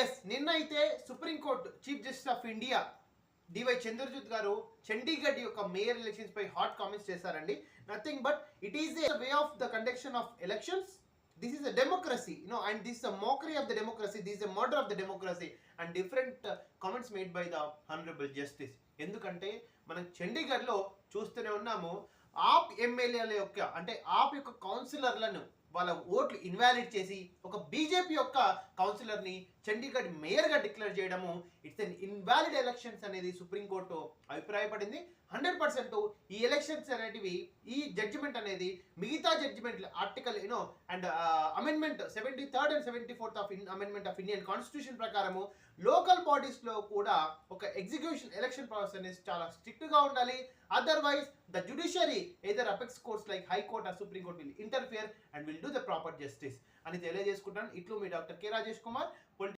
Yes, నిన్న అయితే supreme court chief justice of India DY Chandrachud గారు చండీగఢ్ యొక్క మేయర్ ఎలక్షన్స్ పై హాట్ కామెంట్స్ చేశారండి. Nothing but it is a way of the conduction of elections. This is a democracy, and this is a mockery of the democracy, this is a murder of the democracy and different comments made by the honourable justice. ఎందుకంటే మనం చండీగఢ్లో చూస్తూనే ఉన్నాము, ఆప్ ఎమ్మెల్యేల యొక్క అంటే ఆప్ యొక్క కౌన్సిలర్లను వాళ్ళ ఓట్లు ఇన్వాలిడ్ చేసి ఒక బీజేపీ యొక్క కౌన్సిలర్ని చండీగఢ్ మేయర్గా డిక్లేర్ చేయడము ఇట్స్ ఎన్ ఇన్వాలిడ్ ఎలక్షన్స్ అనేది సుప్రీంకోర్టు అభిప్రాయపడింది. 100% ఈ ఎలక్షన్స్ అనేటివి, ఈ జడ్జిమెంట్ అనేది మిగతా జడ్జిమెంట్లు article and amendment 73rd and 74th of amendment of Indian constitution ప్రకారము లోకల్ బాడీస్లో కూడా ఒక ఎగ్జిక్యూషన్ ఎలక్షన్ ప్రాసెస్ అనేది చాలా స్ట్రిక్ట్గా ఉండాలి. Otherwise the judiciary either apex courts like high court or supreme court will interfere and will do the proper justice అని తెలియజేసుకుంటాను. ఇట్లు మీ డాక్టర్ కె రాజేష్ కుమార్.